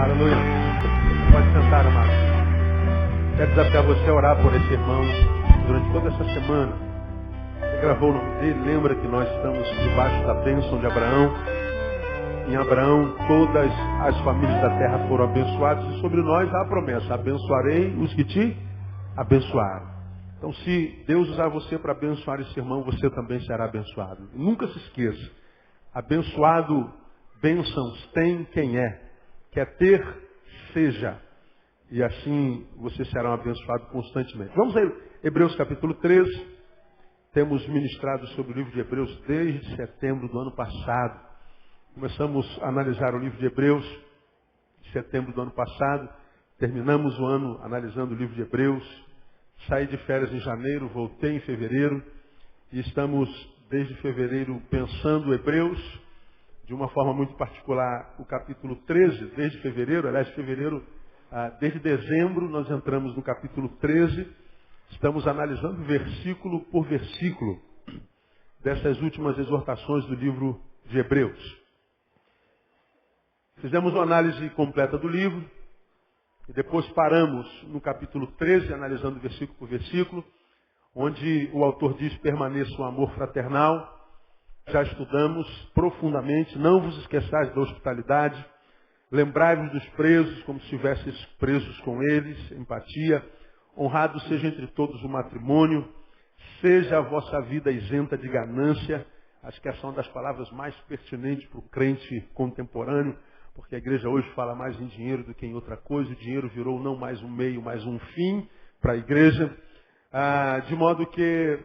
Aleluia. Pode sentar, amado. Quero desafiar você a orar por esse irmão durante toda essa semana. Você gravou o nome dele, lembra que nós estamos debaixo da bênção de Abraão. Em Abraão, todas as famílias da terra foram abençoadas e sobre nós há a promessa: abençoarei os que te abençoaram. Então, se Deus usar você para abençoar esse irmão, você também será abençoado. Nunca se esqueça: abençoado, bênçãos tem quem é. Quer ter, seja. E assim você será um abençoado constantemente. Vamos a Hebreus capítulo 13. Temos ministrado sobre o livro de Hebreus desde setembro do ano passado. Começamos a analisar o livro de Hebreus em setembro do ano passado. Terminamos o ano analisando o livro de Hebreus. Saí de férias em janeiro, voltei em fevereiro. E estamos desde fevereiro pensando Hebreus. De uma forma muito particular, o capítulo 13, desde fevereiro, desde dezembro, nós entramos no capítulo 13, estamos analisando versículo por versículo dessas últimas exortações do livro de Hebreus. Fizemos uma análise completa do livro, e depois paramos no capítulo 13, analisando versículo por versículo, onde o autor diz: permaneça o amor fraternal. Já estudamos profundamente: não vos esqueçais da hospitalidade, lembrai-vos dos presos como se estivesseis presos com eles, empatia, honrado seja entre todos o matrimônio, seja a vossa vida isenta de ganância. Acho que essa é uma das palavras mais pertinentes para o crente contemporâneo, porque a igreja hoje fala mais em dinheiro do que em outra coisa. O dinheiro virou não mais um meio, mas um fim para a igreja. De modo que,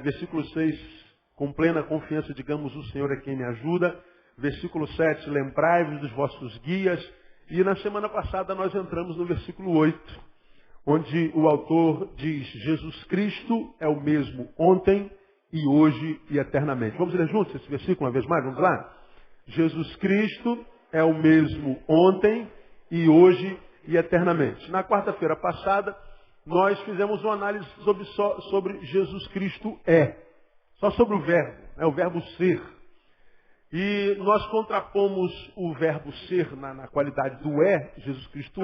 versículo 6, com plena confiança, digamos: o Senhor é quem me ajuda. Versículo 7, lembrai-vos dos vossos guias. E na semana passada nós entramos no versículo 8, onde o autor diz: Jesus Cristo é o mesmo ontem e hoje e eternamente. Vamos ler juntos esse versículo uma vez mais? Vamos lá? Jesus Cristo é o mesmo ontem e hoje e eternamente. Na quarta-feira passada, nós fizemos uma análise sobre Jesus Cristo só sobre o verbo ser. E nós contrapomos o verbo ser na qualidade do Jesus Cristo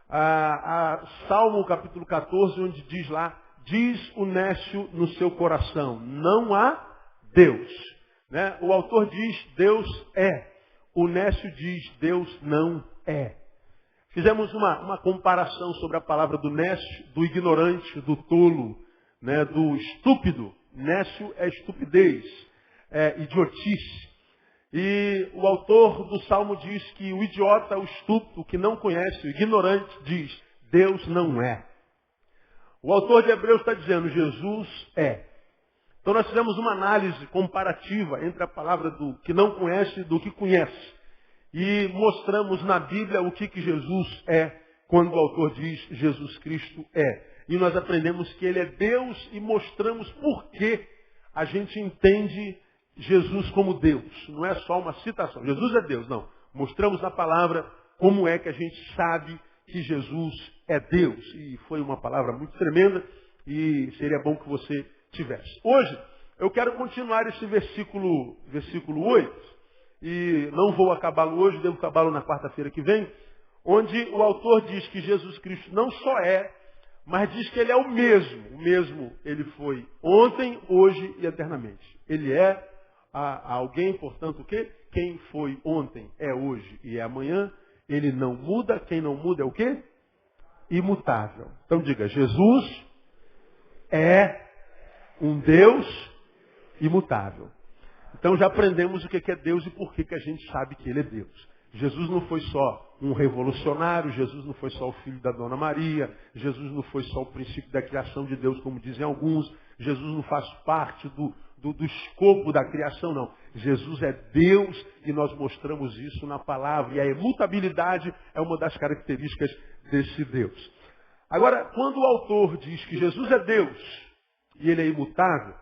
a Salmo capítulo 14, onde diz lá: diz o nécio no seu coração, não há Deus. Né? O autor diz: Deus é. O nécio diz: Deus não é. Fizemos uma comparação sobre a palavra do nécio, do ignorante, do tolo, né, do estúpido. Nécio é estupidez, é idiotice. E o autor do Salmo diz que o idiota, o estúpido, o que não conhece, o ignorante, diz: Deus não é. O autor de Hebreus está dizendo: Jesus é. Então nós fizemos uma análise comparativa entre a palavra do que não conhece e do que conhece. E mostramos na Bíblia o que Jesus é, quando o autor diz Jesus Cristo é. E nós aprendemos que Ele é Deus e mostramos por que a gente entende Jesus como Deus. Não é só uma citação: Jesus é Deus. Não. Mostramos na palavra como é que a gente sabe que Jesus é Deus. E foi uma palavra muito tremenda e seria bom que você tivesse. Hoje, eu quero continuar esse versículo 8. E não vou acabá-lo hoje, devo acabá-lo na quarta-feira que vem, onde o autor diz que Jesus Cristo não só é, mas diz que Ele é o mesmo. O mesmo Ele foi ontem, hoje e eternamente. Ele é alguém, portanto, o quê? Quem foi ontem é hoje e é amanhã. Ele não muda. Quem não muda é o quê? Imutável. Então diga: Jesus é um Deus imutável. Então já aprendemos o que é Deus e por que a gente sabe que Ele é Deus. Jesus não foi só um revolucionário, Jesus não foi só o filho da Dona Maria, Jesus não foi só o princípio da criação de Deus, como dizem alguns, Jesus não faz parte do escopo da criação, não. Jesus é Deus e nós mostramos isso na palavra. E a imutabilidade é uma das características desse Deus. Agora, quando o autor diz que Jesus é Deus e Ele é imutável,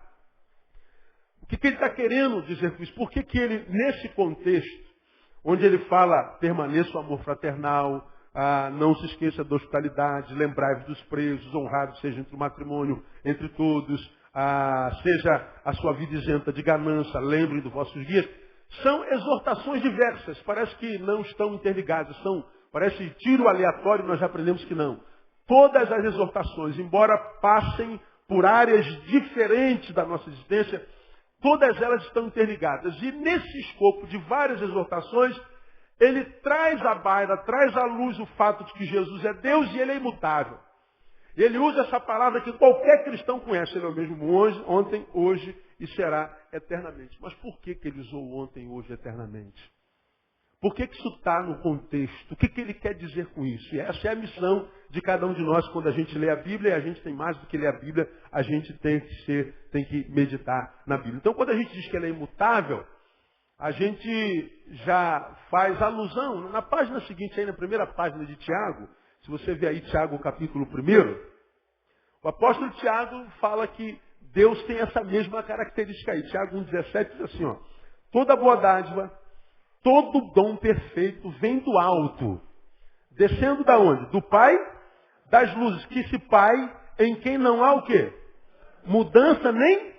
o que ele está querendo dizer com isso? Por que ele, nesse contexto, onde ele fala: permaneça o amor fraternal, não se esqueça da hospitalidade, lembrai-vos dos presos, honrado seja entre o matrimônio, entre todos, seja a sua vida isenta de ganância, lembrem dos vossos guias. São exortações diversas, parece que não estão interligadas, parece tiro aleatório, nós já aprendemos que não. Todas as exortações, embora passem por áreas diferentes da nossa existência, todas elas estão interligadas. E nesse escopo de várias exortações, ele traz à baila, traz à luz o fato de que Jesus é Deus e ele é imutável. Ele usa essa palavra que qualquer cristão conhece. Ele é o mesmo ontem, hoje e será eternamente. Mas por que ele usou ontem, hoje e eternamente? Por que isso está no contexto? O que ele quer dizer com isso? E essa é a missão de cada um de nós quando a gente lê a Bíblia, e a gente tem mais do que ler a Bíblia, a gente tem que meditar na Bíblia. Então, quando a gente diz que ela é imutável, a gente já faz alusão, na página seguinte, aí na primeira página de Tiago, se você ver aí Tiago capítulo 1, o apóstolo Tiago fala que Deus tem essa mesma característica aí. Tiago 1,17 diz assim, ó, toda boa dádiva, todo dom perfeito vem do alto, descendo da onde? Do Pai das luzes, que esse Pai em quem não há o quê? Mudança nem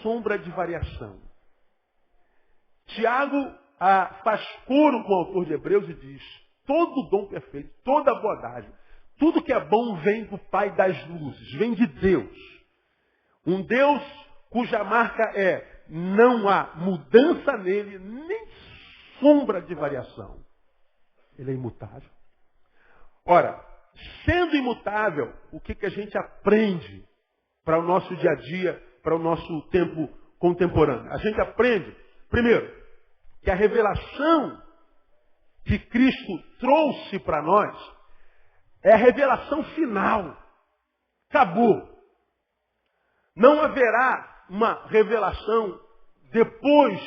sombra de variação. Tiago faz coro com o autor de Hebreus e diz, todo dom perfeito, toda boa dádiva, tudo que é bom vem do Pai das luzes, vem de Deus. Um Deus cuja marca é, não há mudança nele, nem sombra de variação. Ele é imutável. Ora, sendo imutável, o que a gente aprende para o nosso dia a dia, para o nosso tempo contemporâneo? A gente aprende, primeiro, que a revelação que Cristo trouxe para nós é a revelação final. Acabou. Não haverá uma revelação depois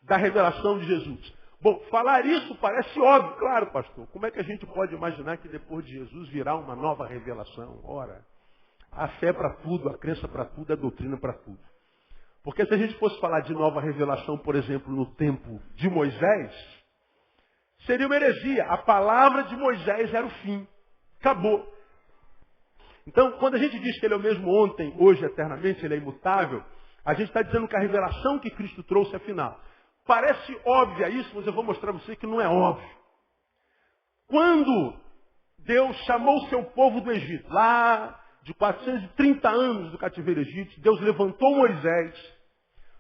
da revelação de Jesus. Bom, falar isso parece óbvio, claro, pastor. Como é que a gente pode imaginar que depois de Jesus virá uma nova revelação? Ora, a fé é para tudo, a crença para tudo, a doutrina para tudo. Porque se a gente fosse falar de nova revelação, por exemplo, no tempo de Moisés, seria uma heresia. A palavra de Moisés era o fim. Acabou. Então, quando a gente diz que ele é o mesmo ontem, hoje, eternamente, ele é imutável, a gente está dizendo que a revelação que Cristo trouxe é final. Parece óbvia isso, mas eu vou mostrar a você que não é óbvio. Quando Deus chamou o seu povo do Egito, lá de 430 anos do cativeiro egípcio, Deus levantou Moisés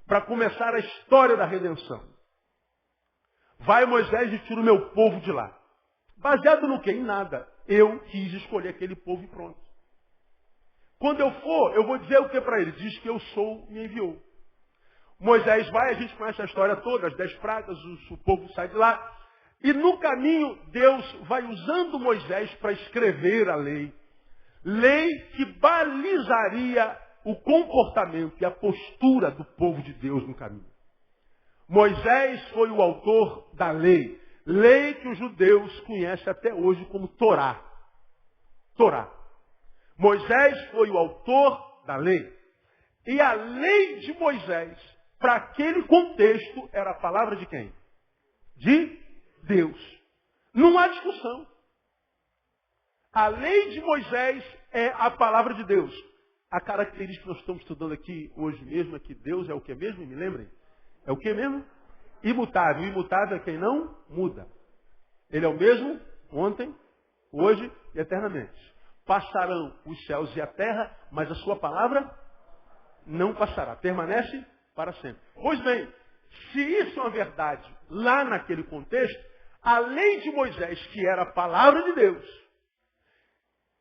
para começar a história da redenção. Vai Moisés e tira o meu povo de lá. Baseado no quê? Em nada. Eu quis escolher aquele povo e pronto. Quando eu for, eu vou dizer o que para ele? Diz que eu sou, me enviou. Moisés vai, a gente conhece a história toda, as 10 pragas, o povo sai de lá. E no caminho, Deus vai usando Moisés para escrever a lei. Lei que balizaria o comportamento e a postura do povo de Deus no caminho. Moisés foi o autor da lei. Lei que os judeus conhecem até hoje como Torá. Torá. Moisés foi o autor da lei. E a lei de Moisés, para aquele contexto, era a palavra de quem? De Deus. Não há discussão. A lei de Moisés é a palavra de Deus. A característica que nós estamos estudando aqui hoje mesmo é que Deus é o que mesmo? Me lembrem? É o que mesmo? Imutável. Imutável é quem não muda. Ele é o mesmo ontem, hoje e eternamente. Passarão os céus e a terra, mas a sua palavra não passará. Permanece para sempre. Pois bem, se isso é uma verdade lá naquele contexto, a lei de Moisés, que era a palavra de Deus,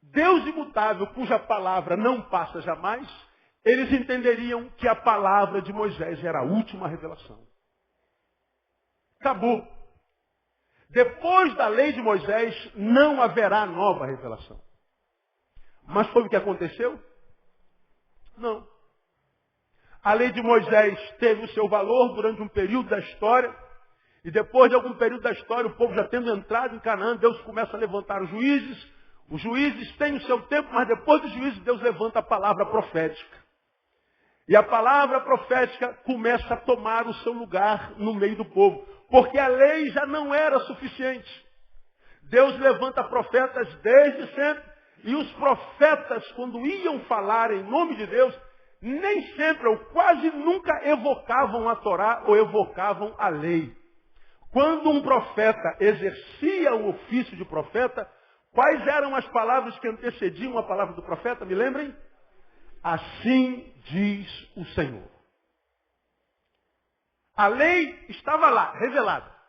Deus imutável, cuja palavra não passa jamais, eles entenderiam que a palavra de Moisés era a última revelação. Acabou. Depois da lei de Moisés, não haverá nova revelação. Mas foi o que aconteceu? Não. A lei de Moisés teve o seu valor durante um período da história, e depois de algum período da história, o povo já tendo entrado em Canaã, Deus começa a levantar os juízes têm o seu tempo, mas depois dos juízes, Deus levanta a palavra profética. E a palavra profética começa a tomar o seu lugar no meio do povo, porque a lei já não era suficiente. Deus levanta profetas desde sempre, e os profetas, quando iam falar em nome de Deus, nem sempre ou quase nunca evocavam a Torá ou evocavam a lei. Quando um profeta exercia o ofício de profeta, quais eram as palavras que antecediam a palavra do profeta? Me lembrem? Assim diz o Senhor. A lei estava lá, revelada.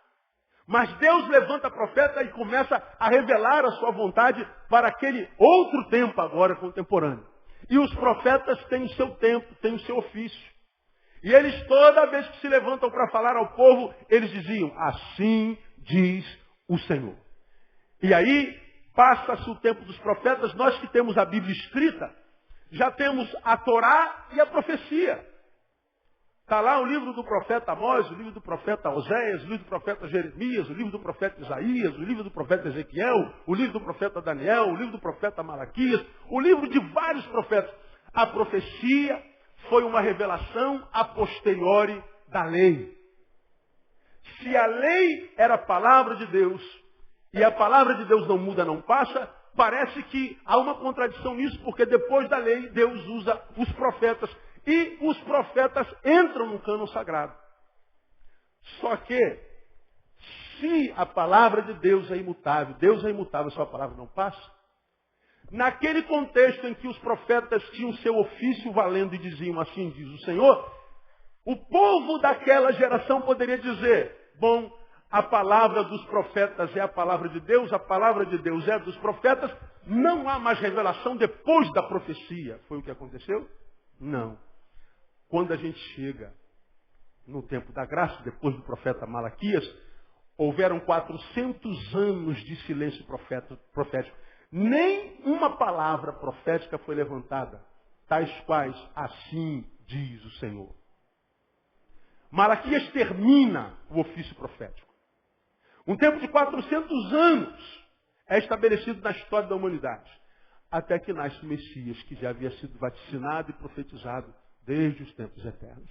Mas Deus levanta profeta e começa a revelar a sua vontade para aquele outro tempo agora contemporâneo. E os profetas têm o seu tempo, têm o seu ofício. E eles, toda vez que se levantam para falar ao povo, eles diziam, assim diz o Senhor. E aí, passa-se o tempo dos profetas, nós que temos a Bíblia escrita, já temos a Torá e a profecia. Está lá o livro do profeta Amós, o livro do profeta Oséias, o livro do profeta Jeremias, o livro do profeta Isaías, o livro do profeta Ezequiel, o livro do profeta Daniel, o livro do profeta Malaquias, o livro de vários profetas. A profecia foi uma revelação a posteriori da lei. Se a lei era a palavra de Deus, e a palavra de Deus não muda, não passa, parece que há uma contradição nisso, porque depois da lei, Deus usa os profetas, e os profetas entram no cânon sagrado. Só que, se a palavra de Deus é imutável, sua palavra não passa, naquele contexto em que os profetas tinham seu ofício valendo e diziam, assim diz o Senhor, o povo daquela geração poderia dizer, bom, a palavra dos profetas é a palavra de Deus é dos profetas, não há mais revelação depois da profecia. Foi o que aconteceu? Não. Quando a gente chega no tempo da graça, depois do profeta Malaquias, houveram 400 anos de silêncio profético. Nem uma palavra profética foi levantada, tais quais, assim diz o Senhor. Malaquias termina o ofício profético. Um tempo de 400 anos é estabelecido na história da humanidade. Até que nasce o Messias, que já havia sido vaticinado e profetizado desde os tempos eternos.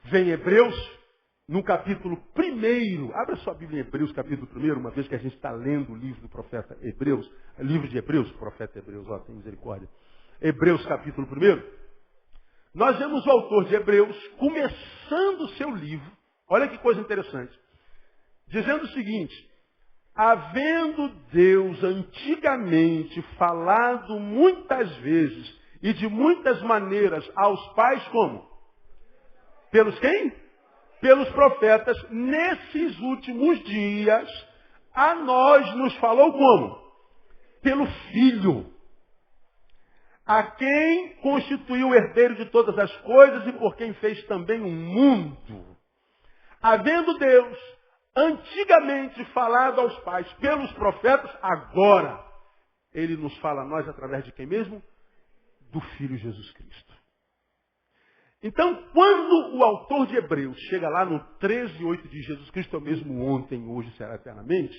Vem Hebreus, no capítulo 1. Abra sua Bíblia em Hebreus, capítulo 1, uma vez que a gente está lendo o livro do profeta Hebreus. Livro de Hebreus, profeta Hebreus, ó, tem misericórdia. Hebreus, capítulo 1. Nós vemos o autor de Hebreus começando o seu livro. Olha que coisa interessante. Dizendo o seguinte, havendo Deus antigamente falado muitas vezes e de muitas maneiras aos pais como? Pelos quem? Pelos profetas, nesses últimos dias, a nós nos falou como? Pelo Filho, a quem constituiu o herdeiro de todas as coisas e por quem fez também o mundo. Havendo Deus antigamente falado aos pais pelos profetas, agora Ele nos fala a nós através de quem mesmo? Do Filho Jesus Cristo. Então, quando o autor de Hebreus chega lá no 13:8 de Jesus Cristo, é o mesmo ontem, hoje, será eternamente,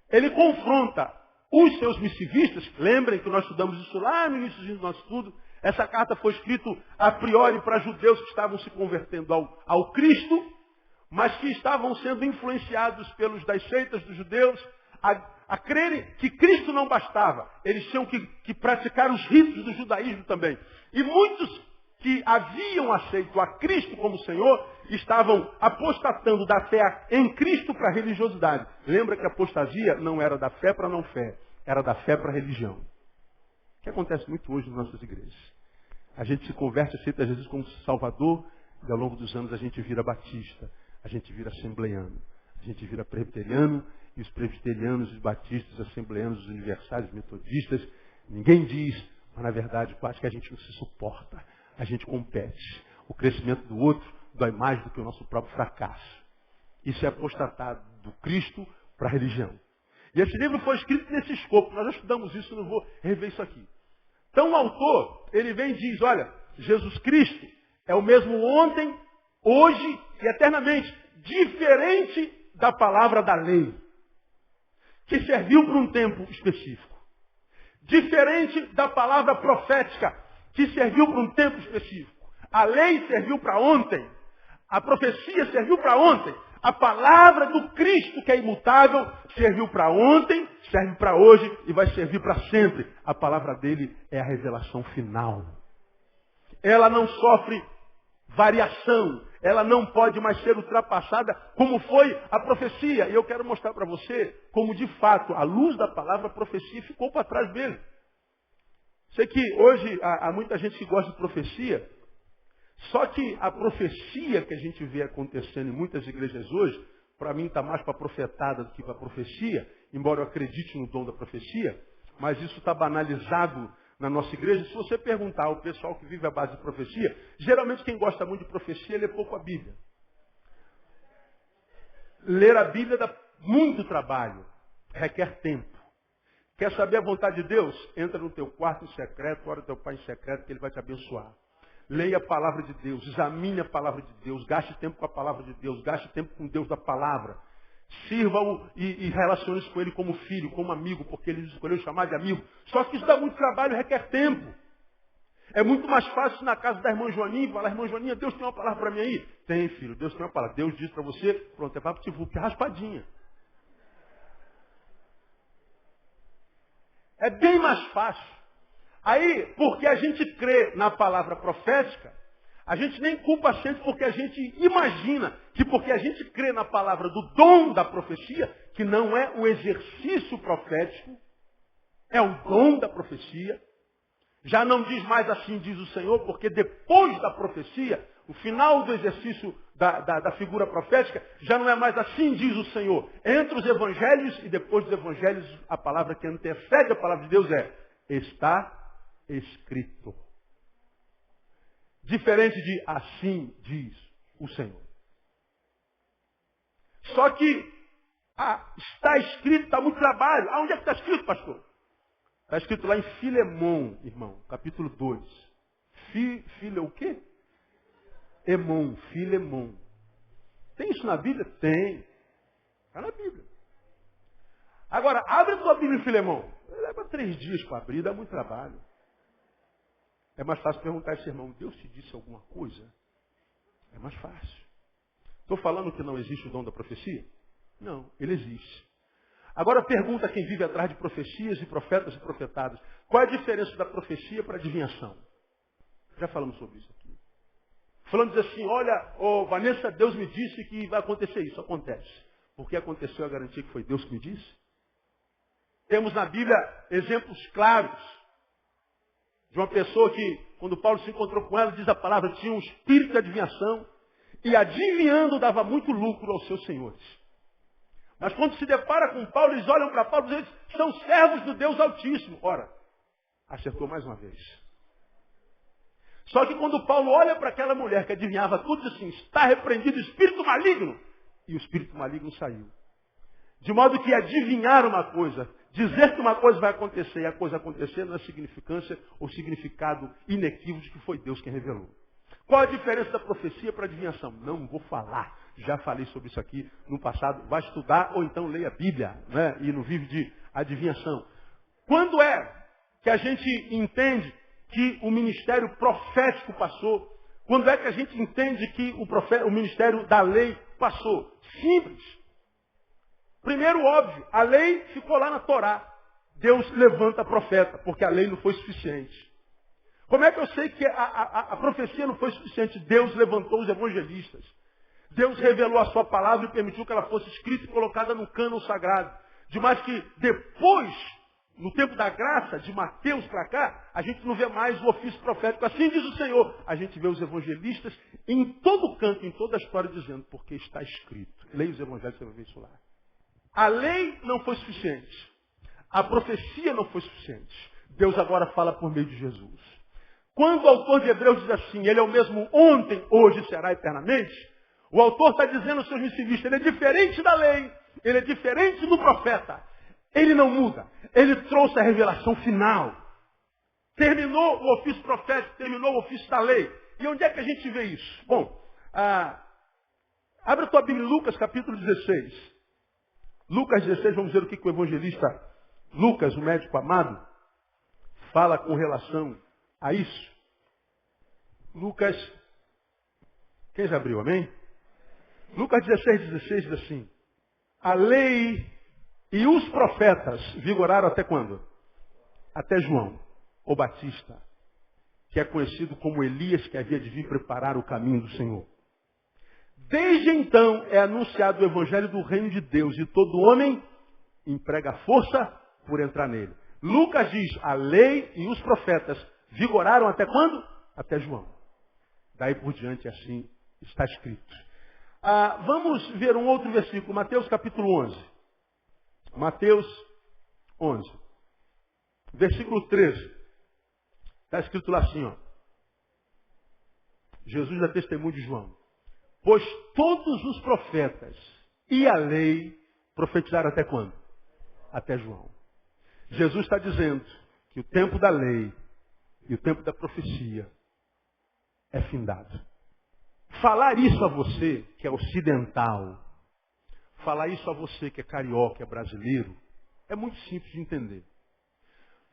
ele confronta os seus missivistas. Lembrem que nós estudamos isso lá no início do nosso estudo. Essa carta foi escrita a priori para judeus que estavam se convertendo ao Cristo, mas que estavam sendo influenciados pelos das seitas dos judeus a crerem que Cristo não bastava. Eles tinham que praticar os ritos do judaísmo também. E muitos que haviam aceito a Cristo como Senhor, estavam apostatando da fé em Cristo para a religiosidade. Lembra que a apostasia não era da fé para a não fé, era da fé para a religião. O que acontece muito hoje nas nossas igrejas. A gente se converte, aceita Jesus como Salvador, e ao longo dos anos a gente vira batista, a gente vira assembleiano, a gente vira presbiteriano, e os presbiterianos, os batistas, os assembleianos, os universais, os metodistas, ninguém diz, mas na verdade quase que a gente não se suporta. A gente compete. O crescimento do outro dói mais do que o nosso próprio fracasso. Isso é apostatado do Cristo para a religião. E esse livro foi escrito nesse escopo. Nós já estudamos isso, não vou rever isso aqui. Então o autor, ele vem e diz, olha, Jesus Cristo é o mesmo ontem, hoje e eternamente. Diferente da palavra da lei, que serviu para um tempo específico. Diferente da palavra profética, que serviu para um tempo específico. A lei serviu para ontem. A profecia serviu para ontem. A palavra do Cristo, que é imutável, serviu para ontem, serve para hoje e vai servir para sempre. A palavra dele é a revelação final. Ela não sofre variação. ela não pode mais ser ultrapassada como foi a profecia. E eu quero mostrar para você como, de fato, à luz da palavra, a profecia ficou para trás dele. Sei que hoje há muita gente que gosta de profecia, só que a profecia que a gente vê acontecendo em muitas igrejas hoje, para mim está mais para profetada do que para profecia, embora eu acredite no dom da profecia, mas isso está banalizado na nossa igreja. Se você perguntar ao pessoal que vive à base de profecia, geralmente quem gosta muito de profecia lê pouco a Bíblia. Ler a Bíblia dá muito trabalho, requer tempo. Quer saber a vontade de Deus? Entra no teu quarto em secreto, ora teu pai em secreto, que ele vai te abençoar. Leia a palavra de Deus, examine a palavra de Deus, gaste tempo com a palavra de Deus, gaste tempo com Deus da palavra. Sirva-o e relacione-se com ele como filho, como amigo, porque ele escolheu chamar de amigo. Só que isso dá muito trabalho, requer tempo. É muito mais fácil na casa da irmã Joaninha, falar, irmã Joaninha, Deus tem uma palavra para mim aí? Tem, filho, Deus tem uma palavra. Deus diz para você, pronto, é para te que é raspadinha. É bem mais fácil. Aí, porque a gente crê na palavra profética, a gente nem culpa a gente porque a gente imagina que porque a gente crê na palavra do dom da profecia, que não é o exercício profético, é o dom da profecia. Já não diz mais assim, diz o Senhor, porque depois da profecia, o final do exercício da figura profética, já não é mais assim, diz o Senhor. Entre os evangelhos e depois dos evangelhos, a palavra que antecede a palavra de Deus é, está escrito. Diferente de assim diz o Senhor. Só que está escrito, está muito trabalho. Onde é que está escrito, pastor? Está escrito lá em Filemão, irmão, capítulo 2. O quê? Filemão. Tem isso na Bíblia? Tem. Está na Bíblia. Agora, abre a tua Bíblia em Filemão. Leva 3 dias para abrir, dá muito trabalho. É mais fácil perguntar a esse irmão, Deus te disse alguma coisa? É mais fácil. Estou falando que não existe o dom da profecia? Não, ele existe. Agora pergunta a quem vive atrás de profecias e profetas e profetadas. Qual é a diferença da profecia para a adivinhação? Já falamos sobre isso aqui. Falando assim, olha, Vanessa, Deus me disse que vai acontecer isso. Acontece. Porque aconteceu a garantia que foi Deus que me disse? Temos na Bíblia exemplos claros de uma pessoa que, quando Paulo se encontrou com ela, diz a palavra, tinha um espírito de adivinhação e adivinhando dava muito lucro aos seus senhores. Mas quando se depara com Paulo, eles olham para Paulo e dizem, são servos do Deus Altíssimo. Ora, acertou mais uma vez. Só que quando Paulo olha para aquela mulher que adivinhava tudo, diz assim, está repreendido o espírito maligno. E o espírito maligno saiu. De modo que adivinhar uma coisa, dizer que uma coisa vai acontecer e a coisa acontecer não é significância ou significado inequívoco de que foi Deus quem revelou. Qual a diferença da profecia para a adivinhação? Não vou falar. Já falei sobre isso aqui no passado. Vai estudar ou então leia a Bíblia, né? E não vive de adivinhação. Quando é que a gente entende que o ministério profético passou? Quando é que a gente entende que o ministério da lei passou? Simples. Primeiro, óbvio, a lei ficou lá na Torá. Deus levanta profeta, porque a lei não foi suficiente. Como é que eu sei que a profecia não foi suficiente? Deus levantou os evangelistas. Deus revelou a sua palavra e permitiu que ela fosse escrita e colocada no cânon sagrado. De mais que depois, no tempo da graça, de Mateus para cá, a gente não vê mais o ofício profético. Assim diz o Senhor. A gente vê os evangelistas em todo canto, em toda a história, dizendo, porque está escrito. Leia os evangelhos, você vai ver isso lá. A lei não foi suficiente. A profecia não foi suficiente. Deus agora fala por meio de Jesus. Quando o autor de Hebreus diz assim, ele é o mesmo ontem, hoje, será eternamente, o autor está dizendo aos seus missivistas, ele é diferente da lei, ele é diferente do profeta. Ele não muda. Ele trouxe a revelação final. Terminou o ofício profético, terminou o ofício da lei. E onde é que a gente vê isso? Bom, abre a tua Bíblia em Lucas, capítulo 16. Lucas 16, vamos ver o que o evangelista Lucas, o médico amado, fala com relação a isso. Lucas, quem já abriu, amém? Lucas 16 diz assim, a lei e os profetas vigoraram até quando? Até João, o Batista, que é conhecido como Elias, que havia de vir preparar o caminho do Senhor. Desde então é anunciado o evangelho do reino de Deus e todo homem emprega força por entrar nele. Lucas diz, a lei e os profetas vigoraram até quando? Até João. Daí por diante assim está escrito. Vamos ver um outro versículo, Mateus capítulo 11. Mateus 11. Versículo 13. Está escrito lá assim, ó. Jesus é testemunho de João. Pois todos os profetas e a lei profetizaram até quando? Até João. Jesus está dizendo que o tempo da lei e o tempo da profecia é findado. Falar isso a você que é ocidental, falar isso a você que é carioca, é brasileiro, é muito simples de entender.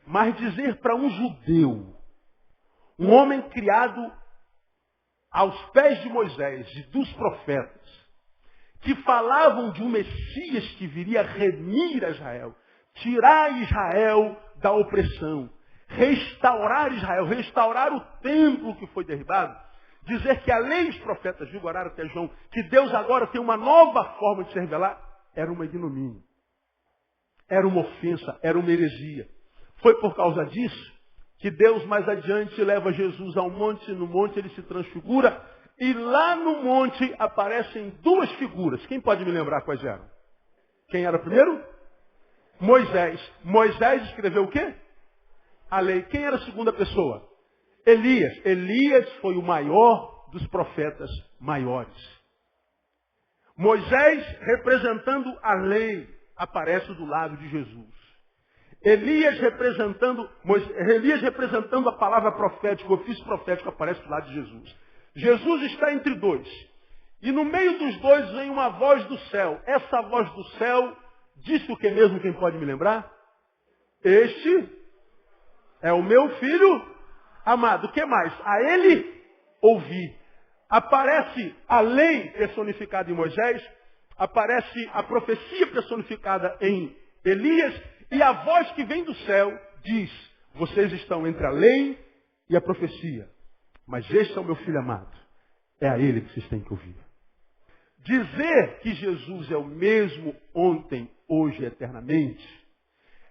Mas dizer para um judeu, um homem criado aos pés de Moisés e dos profetas, que falavam de um Messias que viria remir a Israel, tirar Israel da opressão, restaurar Israel, restaurar o templo que foi derribado, dizer que a lei e os profetas vigoraram até João, que Deus agora tem uma nova forma de se revelar, era uma ignomínia, era uma ofensa, era uma heresia. Foi por causa disso que Deus mais adiante leva Jesus ao monte, no monte ele se transfigura, e lá no monte aparecem duas figuras. Quem pode me lembrar quais eram? Quem era primeiro? Moisés. Moisés escreveu o quê? A lei. Quem era a segunda pessoa? Elias. Elias foi o maior dos profetas maiores. Moisés, representando a lei, aparece do lado de Jesus. Elias representando a palavra profética, o ofício profético, aparece do lado de Jesus. Jesus está entre dois. E no meio dos dois vem uma voz do céu. Essa voz do céu disse o que mesmo? Quem pode me lembrar? Este é o meu filho amado. O que mais? A ele ouvi. Aparece a lei personificada em Moisés, aparece a profecia personificada em Elias, e a voz que vem do céu diz, vocês estão entre a lei e a profecia, mas este é o meu filho amado. É a ele que vocês têm que ouvir. Dizer que Jesus é o mesmo ontem, hoje e eternamente,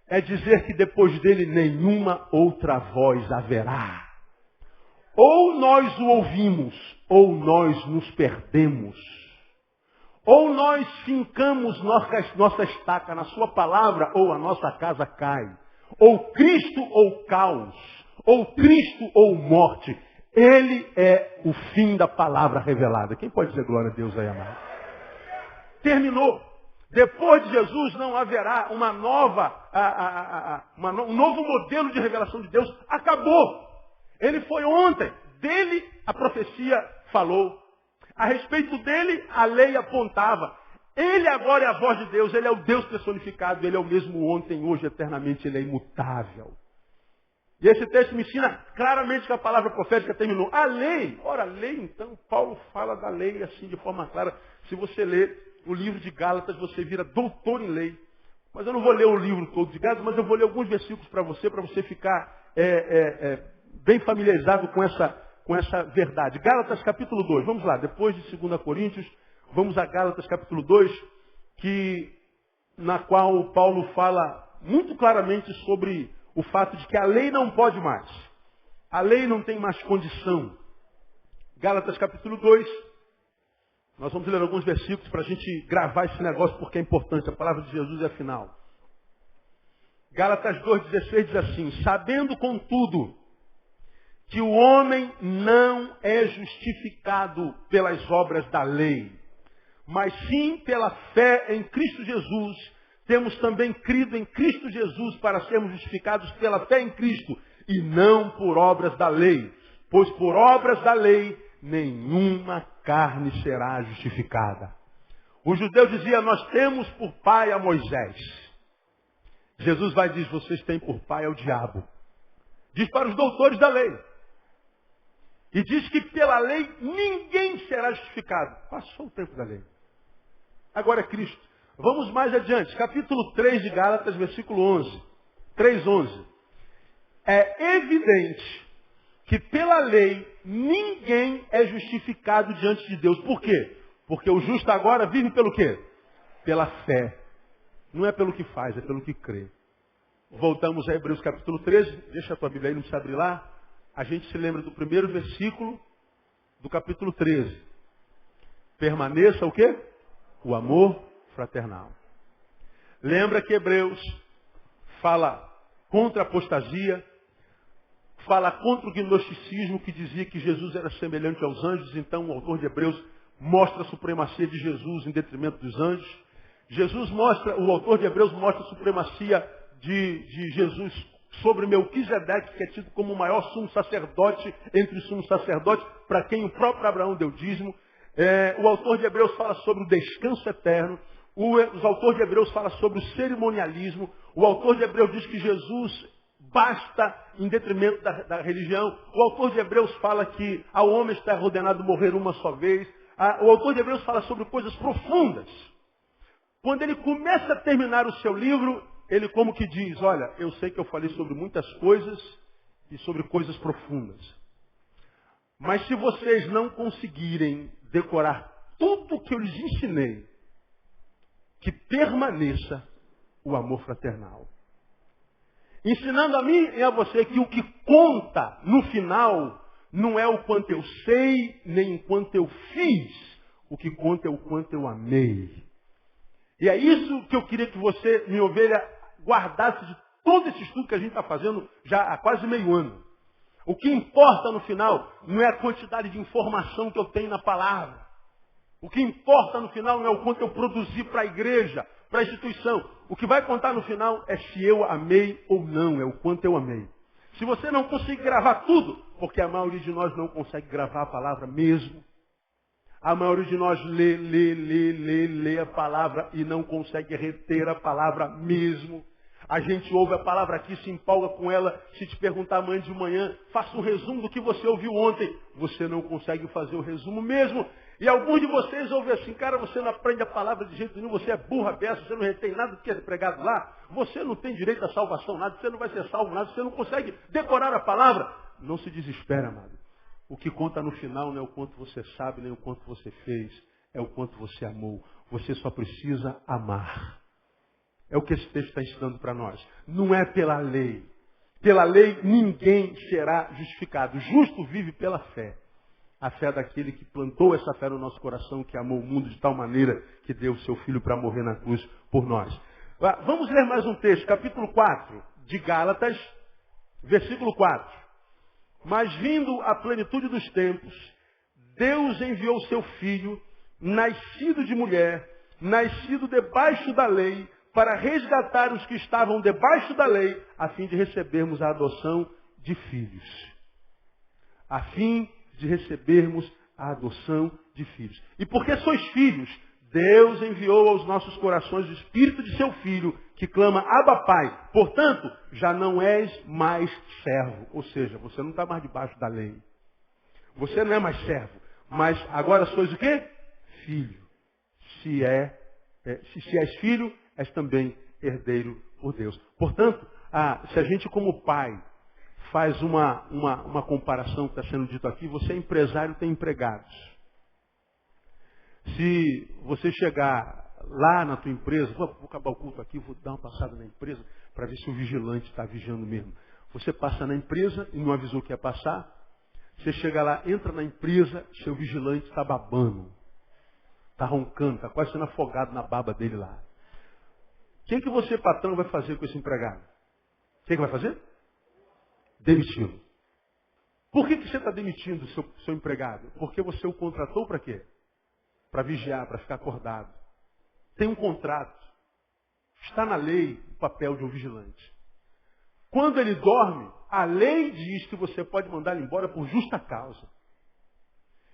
é dizer que depois dele nenhuma outra voz haverá. Ou nós o ouvimos, ou nós nos perdemos. Ou nós fincamos nossa estaca na sua palavra, ou a nossa casa cai. Ou Cristo ou caos. Ou Cristo ou morte. Ele é o fim da palavra revelada. Quem pode dizer glória a Deus aí, amado? Terminou. Depois de Jesus não haverá um novo modelo de revelação de Deus. Acabou. Ele foi ontem. Dele a profecia falou. A respeito dele, a lei apontava. Ele agora é a voz de Deus, ele é o Deus personificado, ele é o mesmo ontem, hoje, eternamente, ele é imutável. E esse texto me ensina claramente que a palavra profética terminou. A lei, ora, a lei então, Paulo fala da lei assim de forma clara. Se você ler o livro de Gálatas, você vira doutor em lei. Mas eu não vou ler o livro todo de Gálatas, mas eu vou ler alguns versículos para você ficar bem familiarizado com essa verdade. Gálatas capítulo 2, vamos lá, depois de 2 Coríntios, vamos a Gálatas capítulo 2, na qual Paulo fala muito claramente sobre o fato de que a lei não pode mais. A lei não tem mais condição. Gálatas capítulo 2, nós vamos ler alguns versículos para a gente gravar esse negócio porque é importante, a palavra de Jesus é a final. Gálatas 2,16 diz assim, sabendo contudo que o homem não é justificado pelas obras da lei, mas sim pela fé em Cristo Jesus. Temos também crido em Cristo Jesus para sermos justificados pela fé em Cristo e não por obras da lei. Pois por obras da lei nenhuma carne será justificada. O judeu dizia, nós temos por pai a Moisés. Jesus vai dizer, vocês têm por pai ao diabo. Diz para os doutores da lei. E diz que pela lei ninguém será justificado. Passou o tempo da lei. Agora é Cristo. Vamos mais adiante. Capítulo 3 de Gálatas, versículo 11. 3:11. É evidente que pela lei ninguém é justificado diante de Deus. Por quê? Porque o justo agora vive pelo quê? Pela fé. Não é pelo que faz, é pelo que crê. Voltamos a Hebreus capítulo 13. Deixa a tua Bíblia aí, não precisa abrir lá. A gente se lembra do primeiro versículo do capítulo 13. Permaneça o quê? O amor fraternal. Lembra que Hebreus fala contra a apostasia, fala contra o gnosticismo que dizia que Jesus era semelhante aos anjos. Então o autor de Hebreus mostra a supremacia de Jesus em detrimento dos anjos. O autor de Hebreus mostra a supremacia de Jesus sobre Melquisedeque, que é tido como o maior sumo sacerdote entre os sumos sacerdotes, para quem o próprio Abraão deu dízimo. O autor de Hebreus fala sobre o descanso eterno. O autor de Hebreus fala sobre o cerimonialismo. O autor de Hebreus diz que Jesus basta em detrimento da religião. O autor de Hebreus fala que ao homem está ordenado morrer uma só vez. O autor de Hebreus fala sobre coisas profundas. Quando ele começa a terminar o seu livro, ele como que diz, olha, eu sei que eu falei sobre muitas coisas e sobre coisas profundas. Mas se vocês não conseguirem decorar tudo que eu lhes ensinei, que permaneça o amor fraternal. Ensinando a mim e a você que o que conta no final não é o quanto eu sei, nem o quanto eu fiz. O que conta é o quanto eu amei. E é isso que eu queria que você, minha ovelha, guardasse de todo esse estudo que a gente está fazendo já há quase meio ano. O que importa no final não é a quantidade de informação que eu tenho na palavra. O que importa no final não é o quanto eu produzi para a igreja, para a instituição. O que vai contar no final é se eu amei ou não, é o quanto eu amei. Se você não conseguir gravar tudo, porque a maioria de nós não consegue gravar a palavra mesmo. A maioria de nós lê a palavra e não consegue reter a palavra mesmo. A gente ouve a palavra aqui, se empolga com ela. Se te perguntar amanhã de manhã, faça um resumo do que você ouviu ontem. Você não consegue fazer o resumo mesmo. E alguns de vocês ouvem assim, cara, você não aprende a palavra de jeito nenhum, você é burra beça, você não retém nada do que é pregado lá. Você não tem direito à salvação, nada, você não vai ser salvo, nada, você não consegue decorar a palavra. Não se desespera, amado. O que conta no final não é o quanto você sabe, nem o quanto você fez. É o quanto você amou. Você só precisa amar. É o que esse texto está ensinando para nós. Não é pela lei. Pela lei ninguém será justificado. O justo vive pela fé. A fé daquele que plantou essa fé no nosso coração, que amou o mundo de tal maneira que deu o seu filho para morrer na cruz por nós. Vamos ler mais um texto, capítulo 4 de Gálatas, versículo 4. Mas vindo a plenitude dos tempos, Deus enviou seu Filho, nascido de mulher, nascido debaixo da lei, para resgatar os que estavam debaixo da lei, a fim de recebermos a adoção de filhos. A fim de recebermos a adoção de filhos. E porque sois filhos, Deus enviou aos nossos corações o Espírito de seu Filho, que clama, Abba Pai. Portanto, já não és mais servo. Ou seja, você não está mais debaixo da lei. Você não é mais servo. Mas agora sois o quê? Filho. Se és filho, és também herdeiro por Deus. Portanto, se a gente como pai faz uma comparação que está sendo dito aqui, você é empresário, tem empregados. Se você chegar lá na tua empresa, vou acabar o culto aqui, vou dar uma passada na empresa para ver se o vigilante está vigiando mesmo. Você passa na empresa e não avisou que ia passar. Você chega lá, entra na empresa, seu vigilante está babando. Está roncando, está quase sendo afogado na baba dele lá. O que você, patrão, vai fazer com esse empregado? O que vai fazer? Demiti-lo. Por que você está demitindo o seu empregado? Porque você o contratou para quê? Para vigiar, para ficar acordado. Tem um contrato. Está na lei o papel de um vigilante. Quando ele dorme, a lei diz que você pode mandar ele embora por justa causa.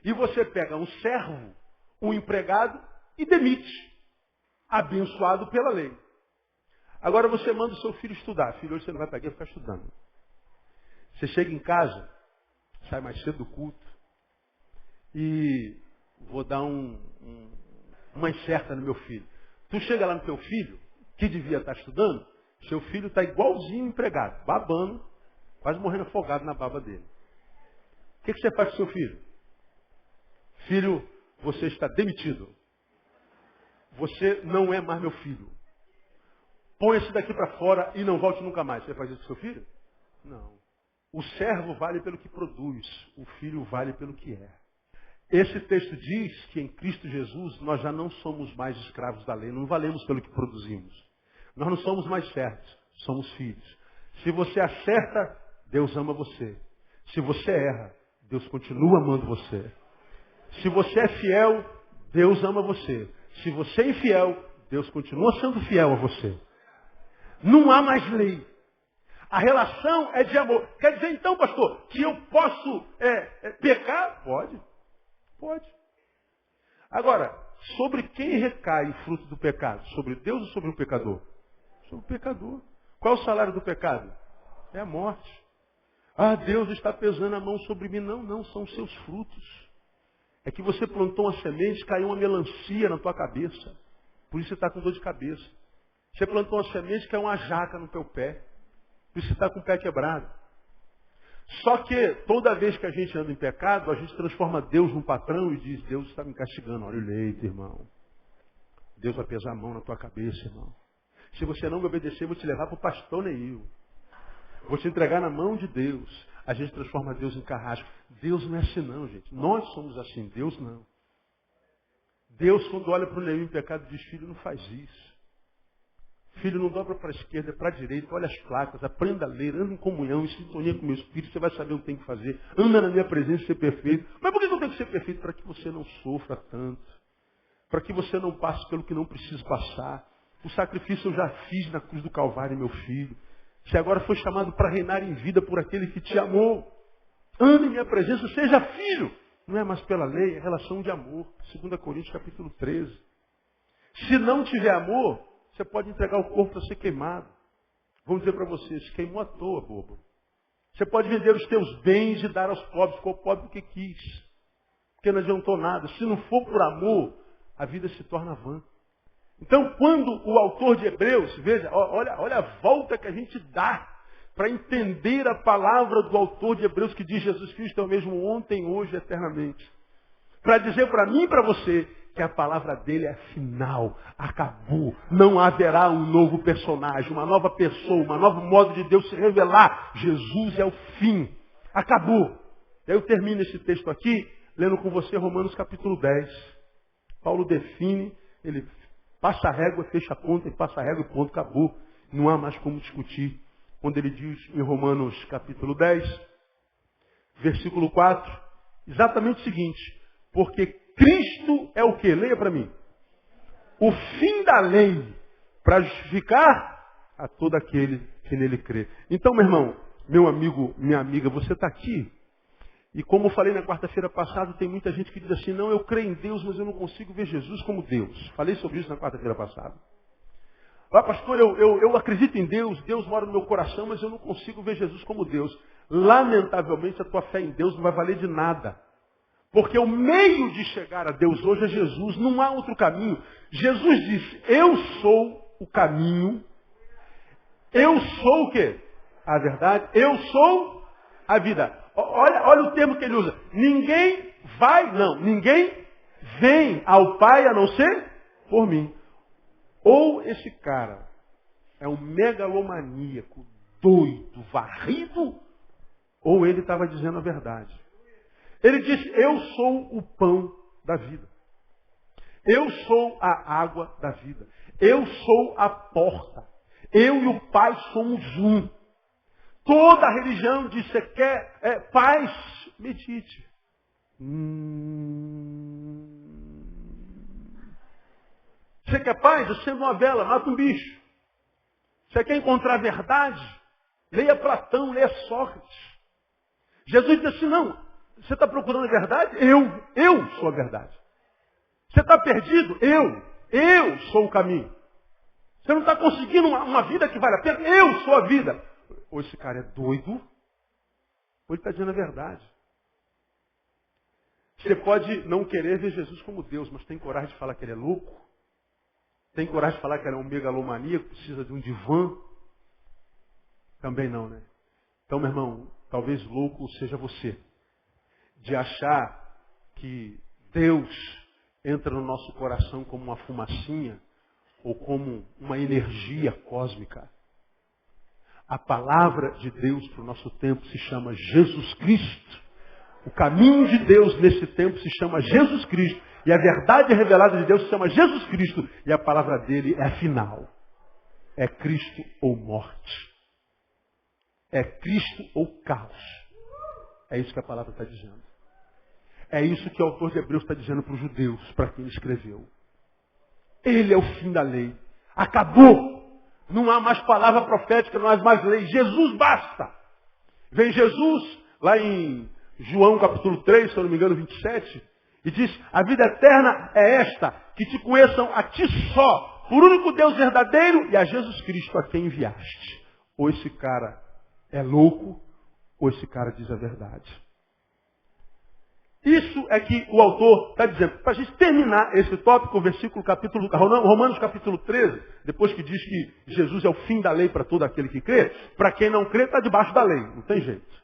E você pega um servo, um empregado e demite. Abençoado pela lei. Agora você manda o seu filho estudar. Filho, hoje você não vai pegar e ficar estudando. Você chega em casa, sai mais cedo do culto e vou dar uma incerta no meu filho. Tu chega lá no teu filho, que devia estar estudando, seu filho está igualzinho empregado, babando, quase morrendo afogado na baba dele. O que você faz com seu filho? Filho, você está demitido. Você não é mais meu filho. Põe esse daqui para fora e não volte nunca mais. Você faz isso com seu filho? Não. O servo vale pelo que produz. O filho vale pelo que é. Esse texto diz que em Cristo Jesus nós já não somos mais escravos da lei. Não valemos pelo que produzimos. Nós não somos mais servos. Somos filhos. Se você acerta, Deus ama você. Se você erra, Deus continua amando você. Se você é fiel, Deus ama você. Se você é infiel, Deus continua sendo fiel a você. Não há mais lei. A relação é de amor. Quer dizer então, pastor, que eu posso pecar? Pode. Pode. Agora, sobre quem recai o fruto do pecado? Sobre Deus ou sobre o pecador? Sobre o pecador. Qual é o salário do pecado? É a morte. Ah, Deus está pesando a mão sobre mim. Não, não, são os seus frutos. É que você plantou uma semente, caiu uma melancia na tua cabeça. Por isso você está com dor de cabeça. Você plantou uma semente, caiu uma jaca no teu pé. Por isso você está com o pé quebrado. Só que toda vez que a gente anda em pecado, a gente transforma Deus num patrão e diz, Deus está me castigando. Olha o leite, irmão. Deus vai pesar a mão na tua cabeça, irmão. Se você não me obedecer, eu vou te levar para o pastor Neil. Vou te entregar na mão de Deus. A gente transforma Deus em carrasco. Deus não é assim não, gente. Nós somos assim, Deus não. Deus, quando olha para o Neil em pecado, diz, filho, não faz isso. Filho, não dobra para a esquerda, é para a direita, olha as placas, aprenda a ler, anda em comunhão, em sintonia com o meu espírito, você vai saber o que tem que fazer. Anda na minha presença e ser perfeito. Mas por que eu tenho que ser perfeito? Para que você não sofra tanto. Para que você não passe pelo que não precisa passar. O sacrifício eu já fiz na cruz do Calvário, meu filho. Você agora foi chamado para reinar em vida por aquele que te amou. Anda em minha presença, seja filho. Não é mais pela lei, é relação de amor. 2 Coríntios capítulo 13. Se não tiver amor, você pode entregar o corpo para ser queimado. Vamos dizer para você, se queimou à toa, bobo. Você pode vender os teus bens e dar aos pobres, ficou pobre porque quis. Porque não adiantou nada. Se não for por amor, a vida se torna vã. Então, quando o autor de Hebreus, veja, olha a volta que a gente dá para entender a palavra do autor de Hebreus que diz Jesus Cristo é o mesmo ontem, hoje e eternamente. Para dizer para mim e para você que a palavra dele é final, acabou. Não haverá um novo personagem, uma nova pessoa, um novo modo de Deus se revelar. Jesus é o fim. Acabou. Eu termino esse texto aqui, lendo com você Romanos capítulo 10. Paulo define, ele passa a régua, fecha a conta, e passa a régua e ponto, acabou. Não há mais como discutir. Quando ele diz em Romanos capítulo 10, versículo 4, exatamente o seguinte, porque Cristo é o quê? Leia para mim. O fim da lei para justificar a todo aquele que nele crê. Então, meu irmão, meu amigo, minha amiga, você está aqui. E como eu falei na quarta-feira passada, tem muita gente que diz assim, não, eu creio em Deus, mas eu não consigo ver Jesus como Deus. Falei sobre isso na quarta-feira passada. Ah, pastor, eu acredito em Deus, Deus mora no meu coração, mas eu não consigo ver Jesus como Deus. Lamentavelmente, a tua fé em Deus não vai valer de nada. Porque o meio de chegar a Deus hoje é Jesus, não há outro caminho. Jesus disse, eu sou o caminho, eu sou o quê? A verdade, eu sou a vida. Olha o termo que ele usa. Ninguém ninguém vem ao Pai a não ser por mim. Ou esse cara é um megalomaníaco, doido, varrido, ou ele estava dizendo a verdade. Ele disse, eu sou o pão da vida. Eu sou a água da vida. Eu sou a porta. Eu e o Pai somos um. Toda a religião diz, você quer paz? Medite. Você quer paz? Acenda uma vela, mata um bicho. Você quer encontrar a verdade? Leia Platão, leia Sócrates. Jesus disse assim, não, você está procurando a verdade? Eu sou a verdade. Você está perdido? Eu sou o caminho. Você não está conseguindo uma vida que vale a pena? Eu sou a vida. Ou esse cara é doido, ou ele está dizendo a verdade. Você pode não querer ver Jesus como Deus, mas tem coragem de falar que ele é louco? Tem coragem de falar que ele é um megalomaníaco, precisa de um divã? Também não, né? Então, meu irmão, talvez louco seja você, de achar que Deus entra no nosso coração como uma fumacinha ou como uma energia cósmica. A palavra de Deus para o nosso tempo se chama Jesus Cristo. O caminho de Deus nesse tempo se chama Jesus Cristo. E a verdade revelada de Deus se chama Jesus Cristo. E a palavra dele é a final. É Cristo ou morte. É Cristo ou caos. É isso que a palavra está dizendo. É isso que o autor de Hebreus está dizendo para os judeus, para quem escreveu. Ele é o fim da lei. Acabou. Não há mais palavra profética, não há mais lei. Jesus basta. Vem Jesus, lá em João capítulo 3, se eu não me engano, 27, e diz, a vida eterna é esta, que te conheçam a ti só, por único Deus verdadeiro, e a Jesus Cristo a quem enviaste. Ou esse cara é louco, ou esse cara diz a verdade. Isso é que o autor está dizendo. Para a gente terminar esse tópico, Romanos capítulo 13, depois que diz que Jesus é o fim da lei para todo aquele que crê, para quem não crê está debaixo da lei, não tem jeito.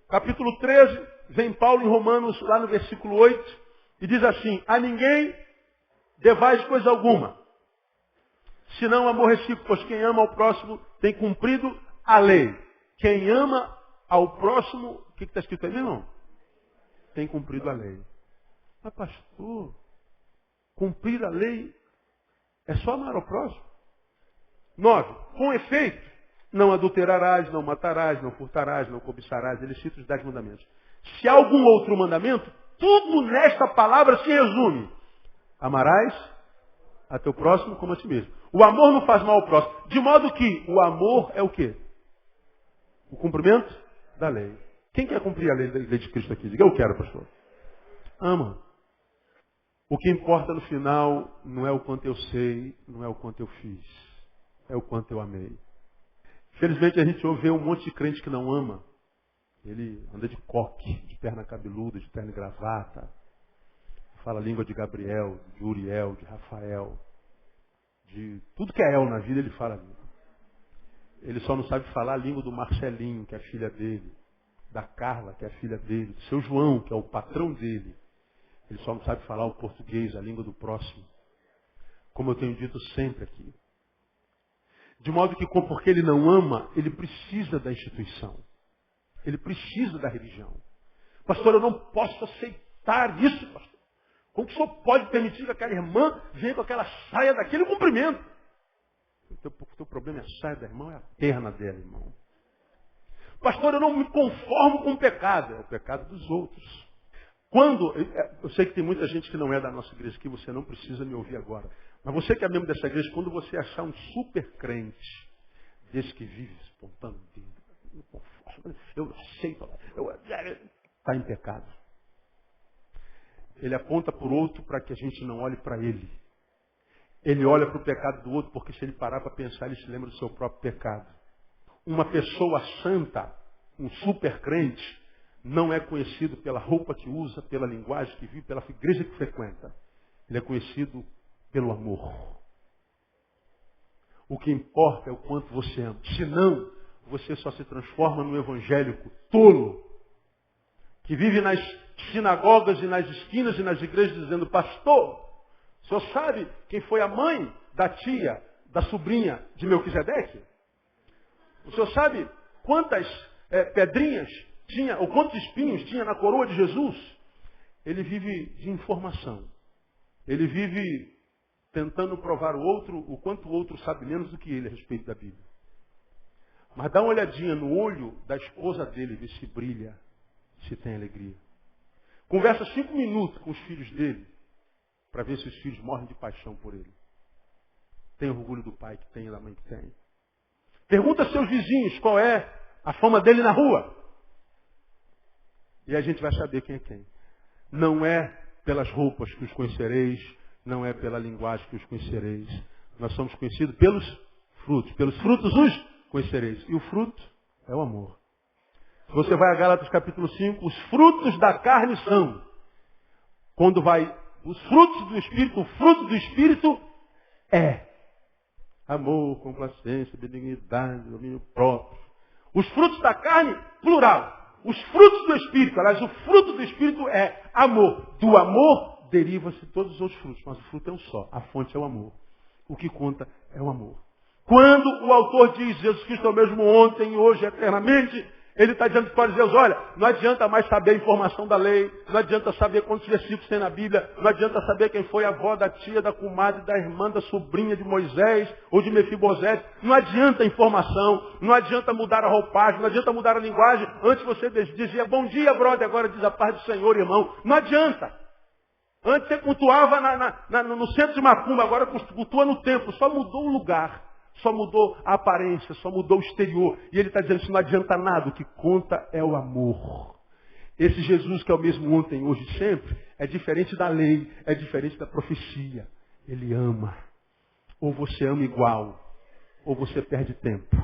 Capítulo 13, vem Paulo em Romanos, lá no versículo 8, e diz assim, a ninguém devais coisa alguma, senão amor recíproco, pois quem ama ao próximo tem cumprido a lei. Quem ama ao próximo, o que está escrito aí, não? Tem cumprido a lei. Mas pastor, cumprir a lei é só amar ao próximo? 9. Com efeito, não adulterarás, não matarás, não furtarás, não cobiçarás. Ele cita os 10 mandamentos. Se há algum outro mandamento, tudo nesta palavra se resume. Amarás a teu próximo como a ti mesmo. O amor não faz mal ao próximo. De modo que o amor é o quê? O cumprimento da lei. Quem quer cumprir a lei de Cristo aqui? Diga, eu quero, pastor. Ama. O que importa no final não é o quanto eu sei, não é o quanto eu fiz. É o quanto eu amei. Infelizmente a gente ouve um monte de crente que não ama. Ele anda de coque, de perna cabeluda, de terno e gravata. Fala a língua de Gabriel, de Uriel, de Rafael. De tudo que é El na vida ele fala a língua. Ele só não sabe falar a língua do Marcelinho, que é a filha dele. Da Carla, que é a filha dele. Do seu João, que é o patrão dele. Ele só não sabe falar o português, a língua do próximo. Como eu tenho dito sempre aqui. De modo que, porque ele não ama, ele precisa da instituição. Ele precisa da religião. Pastor, eu não posso aceitar isso, pastor. Como que o senhor pode permitir que aquela irmã venha com aquela saia daquele cumprimento? O teu problema é a saia da irmã, é a perna dela, irmão. Pastor, eu não me conformo com o pecado. É o pecado dos outros. Eu sei que tem muita gente que não é da nossa igreja aqui, você não precisa me ouvir agora. Mas você que é membro dessa igreja, quando você achar um super crente, desse que vive espontando dedo, eu aceito, está em pecado. Ele aponta por outro para que a gente não olhe para ele. Ele olha para o pecado do outro, porque se ele parar para pensar, ele se lembra do seu próprio pecado. Uma pessoa santa, um super crente, não é conhecido pela roupa que usa, pela linguagem que vive, pela igreja que frequenta. Ele é conhecido pelo amor. O que importa é o quanto você ama. Senão, você só se transforma num evangélico tolo, que vive nas sinagogas e nas esquinas e nas igrejas dizendo, pastor, o senhor sabe quem foi a mãe da tia, da sobrinha de Melquisedeque? O senhor sabe quantas pedrinhas tinha, ou quantos espinhos tinha na coroa de Jesus? Ele vive de informação. Ele vive tentando provar o outro, o quanto o outro sabe menos do que ele a respeito da Bíblia. Mas dá uma olhadinha no olho da esposa dele, vê se brilha, se tem alegria. Conversa 5 minutos com os filhos dele, para ver se os filhos morrem de paixão por ele. Tem orgulho do pai que tem e da mãe que tem. Pergunta aos seus vizinhos qual é a fama dele na rua. E a gente vai saber quem é quem. Não é pelas roupas que os conhecereis, não é pela linguagem que os conhecereis. Nós somos conhecidos pelos frutos. Pelos frutos os conhecereis. E o fruto é o amor. Se você vai a Gálatas capítulo 5, os frutos da carne são. Quando vai os frutos do Espírito, o fruto do Espírito é amor, complacência, benignidade, domínio próprio. Os frutos da carne, plural. Os frutos do Espírito, aliás, o fruto do Espírito é amor. Do amor deriva-se todos os outros frutos, mas o fruto é um só. A fonte é o amor. O que conta é o amor. Quando o autor diz Jesus Cristo é o mesmo ontem, hoje, eternamente, ele está dizendo para os fariseus, olha, não adianta mais saber a informação da lei, não adianta saber quantos versículos tem na Bíblia, não adianta saber quem foi a avó, da tia, da comadre, da irmã, da sobrinha de Moisés ou de Mefibosete. Não adianta a informação, não adianta mudar a roupagem, não adianta mudar a linguagem. Antes você dizia, bom dia, brother, agora diz a paz do Senhor, irmão. Não adianta. Antes você cultuava no centro de Macumba, agora cultua no templo. Só mudou o lugar, só mudou a aparência, só mudou o exterior. E ele está dizendo, isso não adianta nada, o que conta é o amor. Esse Jesus que é o mesmo ontem, hoje e sempre, é diferente da lei, é diferente da profecia. Ele ama. Ou você ama igual, ou você perde tempo.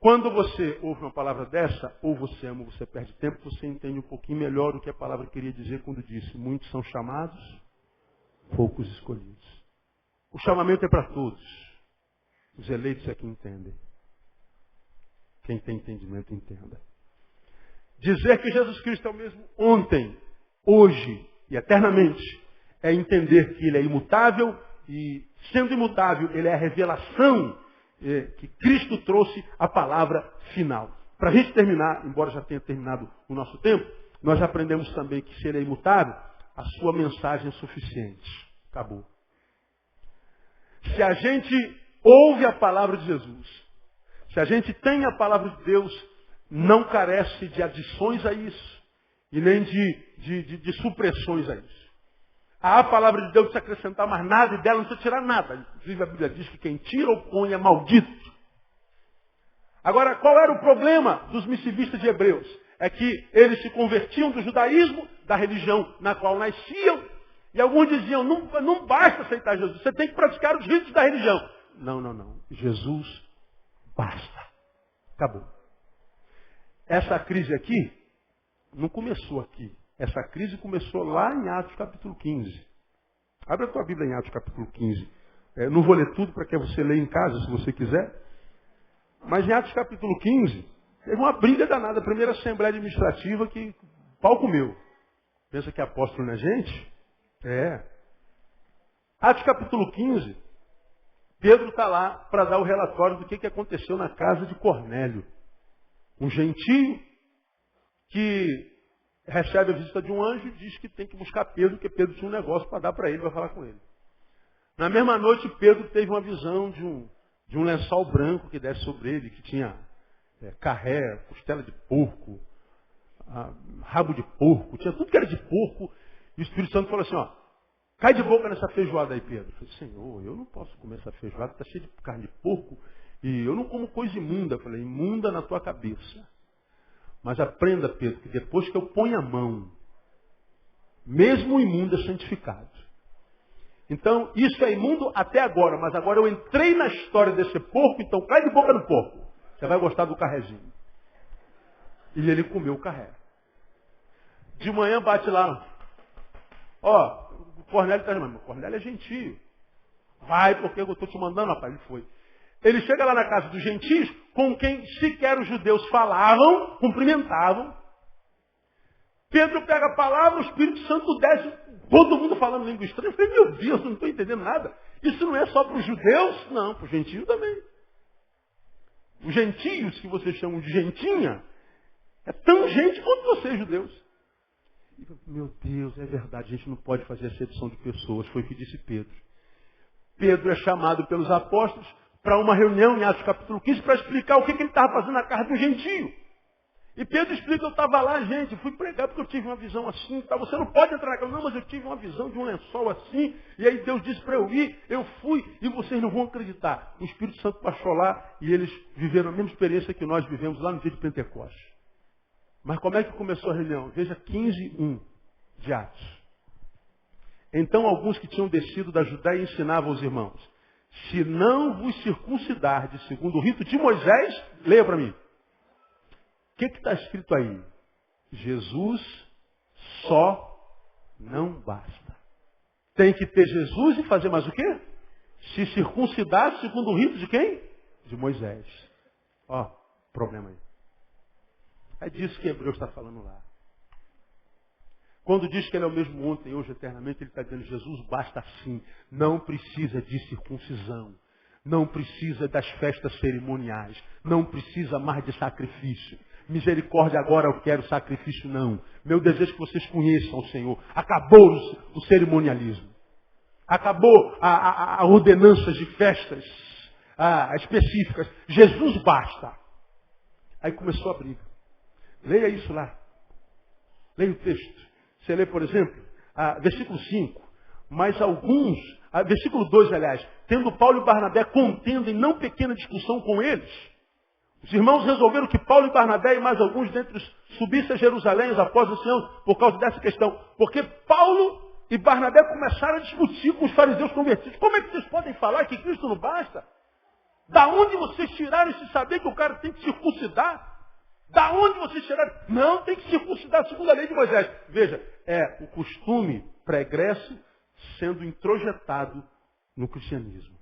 Quando você ouve uma palavra dessa, ou você ama ou você perde tempo, você entende um pouquinho melhor o que a palavra queria dizer quando disse, muitos são chamados, poucos escolhidos. O chamamento é para todos. Os eleitos é que entendem. Quem tem entendimento, entenda. Dizer que Jesus Cristo é o mesmo ontem, hoje e eternamente, é entender que Ele é imutável e, sendo imutável, Ele é a revelação que Cristo trouxe a palavra final. Para a gente terminar, embora já tenha terminado o nosso tempo, nós aprendemos também que se Ele é imutável, a sua mensagem é suficiente. Acabou. Se a gente ouve a palavra de Jesus, se a gente tem a palavra de Deus, não carece de adições a isso, e nem de supressões a isso. A palavra de Deus não precisa acrescentar mais nada e dela não precisa tirar nada. Inclusive a Bíblia diz que quem tira ou põe é maldito. Agora, qual era o problema dos missivistas de Hebreus? É que eles se convertiam do judaísmo, da religião na qual nasciam, e alguns diziam, não basta aceitar Jesus, você tem que praticar os ritos da religião. Não. Jesus basta. Acabou. Essa crise aqui não começou aqui. Essa crise começou lá em Atos capítulo 15. Abre a tua Bíblia em Atos capítulo 15. Não vou ler tudo para que você leia em casa, se você quiser. Mas em Atos capítulo 15, teve uma briga danada. A primeira assembleia administrativa que o pau comeu. Pensa que apóstolo não é gente? Atos capítulo 15, Pedro está lá para dar o relatório do que aconteceu na casa de Cornélio. Um gentio que recebe a visita de um anjo e diz que tem que buscar Pedro, porque Pedro tinha um negócio para dar para ele, vai falar com ele. Na mesma noite, Pedro teve uma visão de um lençol branco que desce sobre ele, que tinha carré, costela de porco, rabo de porco, tinha tudo que era de porco. E o Espírito Santo falou assim, cai de boca nessa feijoada aí, Pedro. Eu falei, Senhor, eu não posso comer essa feijoada, está cheia de carne de porco, e eu não como coisa imunda. Eu falei, imunda na tua cabeça. Mas aprenda, Pedro, que depois que eu ponho a mão, mesmo o imundo é santificado. Então, isso é imundo até agora, mas agora eu entrei na história desse porco, então cai de boca no porco. Você vai gostar do carrezinho. E ele comeu o carré. De manhã bate lá. O Cornélio está dizendo, mas Cornélio é gentio. Vai, porque eu estou te mandando, rapaz. Ele foi. Ele chega lá na casa dos gentios, com quem sequer os judeus falavam, cumprimentavam. Pedro pega a palavra, o Espírito Santo desce, todo mundo falando língua estranha. Eu falei, meu Deus, eu não estou entendendo nada. Isso não é só para os judeus? Não, para os gentios também. Os gentios, que vocês chamam de gentinha, é tão gente quanto vocês, judeus. Meu Deus, é verdade, a gente não pode fazer acepção de pessoas. Foi o que disse Pedro. Pedro é chamado pelos apóstolos para uma reunião em Atos capítulo 15 para explicar o que ele estava fazendo na casa do gentio. E Pedro explica, eu estava lá, gente, fui pregar porque eu tive uma visão assim, tá? Você não pode entrar na casa, não, mas eu tive uma visão de um lençol assim, e aí Deus disse para eu ir, eu fui, e vocês não vão acreditar. O Espírito Santo passou lá e eles viveram a mesma experiência que nós vivemos lá no dia de Pentecostes. Mas como é que começou a reunião? Veja 15:1 de Atos. Então alguns que tinham descido da Judéia ensinavam aos irmãos, se não vos circuncidardes segundo o rito de Moisés, leia para mim. O que está escrito aí? Jesus só não basta. Tem que ter Jesus e fazer mais o quê? Se circuncidar segundo o rito de quem? De Moisés. Problema aí. É disso que Hebreus está falando lá. Quando diz que ele é o mesmo ontem, hoje, eternamente, ele está dizendo, Jesus basta assim. Não precisa de circuncisão. Não precisa das festas cerimoniais. Não precisa mais de sacrifício. Misericórdia agora eu quero, sacrifício não. Meu desejo é que vocês conheçam o Senhor. Acabou o cerimonialismo. Acabou a ordenanças de festas específicas. Jesus basta. Aí começou a briga. Leia isso lá. Leia o texto. Você lê, por exemplo, versículo 5. Mas alguns, versículo 2, aliás, tendo Paulo e Barnabé contendo em não pequena discussão com eles, os irmãos resolveram que Paulo e Barnabé e mais alguns dentre subissem a Jerusalém após o Senhor por causa dessa questão. Porque Paulo e Barnabé começaram a discutir com os fariseus convertidos. Como é que vocês podem falar que Cristo não basta? Da onde vocês tiraram esse saber que o cara tem que circuncidar? Da onde vocês tiraram? Não, tem que circuncidar segundo a lei de Moisés. Veja, é o costume pregresso sendo introjetado no cristianismo.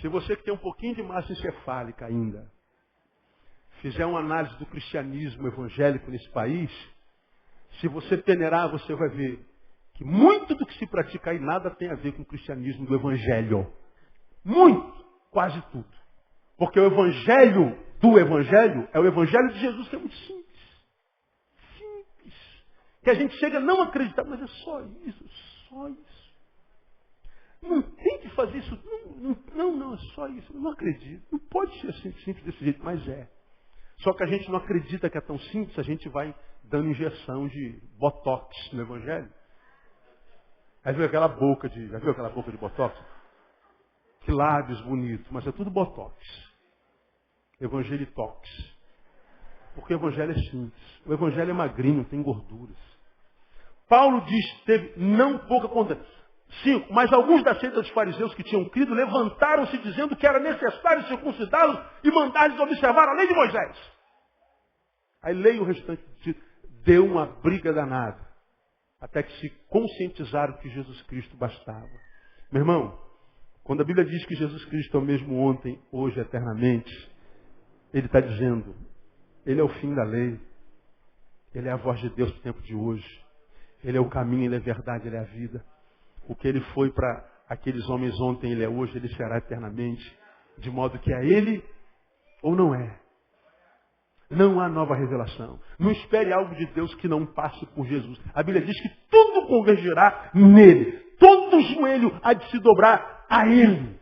Se você que tem um pouquinho de massa encefálica ainda, fizer uma análise do cristianismo evangélico nesse país, se você peneirar, você vai ver que muito do que se pratica aí nada tem a ver com o cristianismo do evangelho. Muito, quase tudo. Porque o evangelho do evangelho é o evangelho de Jesus, que é muito simples. Simples. Que a gente chega a não acreditar, mas é só isso, só isso. Não tem que fazer isso, não, é só isso. Eu não acredito. Não pode ser assim, simples desse jeito, mas é. Só que a gente não acredita que é tão simples, a gente vai dando injeção de botox no evangelho. Aí viu aquela boca de botox? Que lábios bonitos, mas é tudo botox. Evangelitox. Porque o evangelho é simples. O evangelho é magrinho, tem gorduras. Paulo diz, teve não pouca conta. 5. Mas alguns da seita dos fariseus que tinham crido levantaram-se dizendo que era necessário circuncidá-los e mandar-lhes observar a lei de Moisés. Aí leia o restante do título. Deu uma briga danada. Até que se conscientizaram que Jesus Cristo bastava. Meu irmão, quando a Bíblia diz que Jesus Cristo é o mesmo ontem, hoje, eternamente, ele está dizendo, ele é o fim da lei. Ele é a voz de Deus no tempo de hoje. Ele é o caminho, ele é a verdade, ele é a vida. O que ele foi para aqueles homens ontem, ele é hoje, ele será eternamente. De modo que é ele ou não é. Não há nova revelação. Não espere algo de Deus que não passe por Jesus. A Bíblia diz que tudo convergirá nele. Todo joelho há de se dobrar a ele.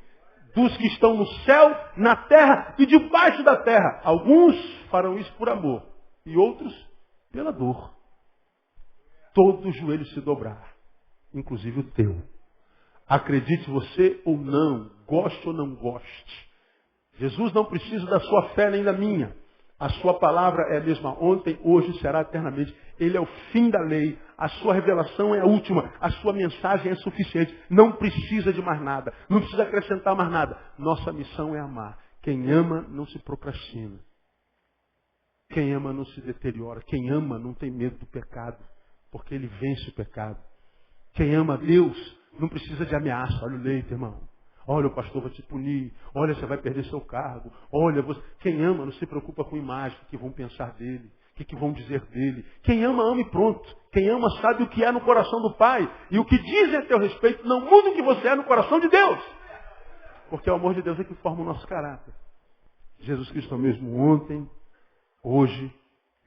Dos que estão no céu, na terra e debaixo da terra. Alguns farão isso por amor. E outros pela dor. Todo joelho se dobrar. Inclusive o teu. Acredite você ou não. Goste ou não goste. Jesus não precisa da sua fé nem da minha. A sua palavra é a mesma ontem, hoje e será eternamente. Ele é o fim da lei. A sua revelação é a última. A sua mensagem é suficiente. Não precisa de mais nada. Não precisa acrescentar mais nada. Nossa missão é amar. Quem ama não se procrastina. Quem ama não se deteriora. Quem ama não tem medo do pecado. Porque ele vence o pecado. Quem ama Deus não precisa de ameaça. Olha o leito, irmão. Olha, o pastor vai te punir. Olha, você vai perder seu cargo. Olha, você... Quem ama não se preocupa com imagem, o que vão pensar dele, o que vão dizer dele. Quem ama, ama e pronto. Quem ama sabe o que é no coração do Pai. E o que dizem a teu respeito não muda o que você é no coração de Deus. Porque o amor de Deus é que forma o nosso caráter. Jesus Cristo é o mesmo ontem, hoje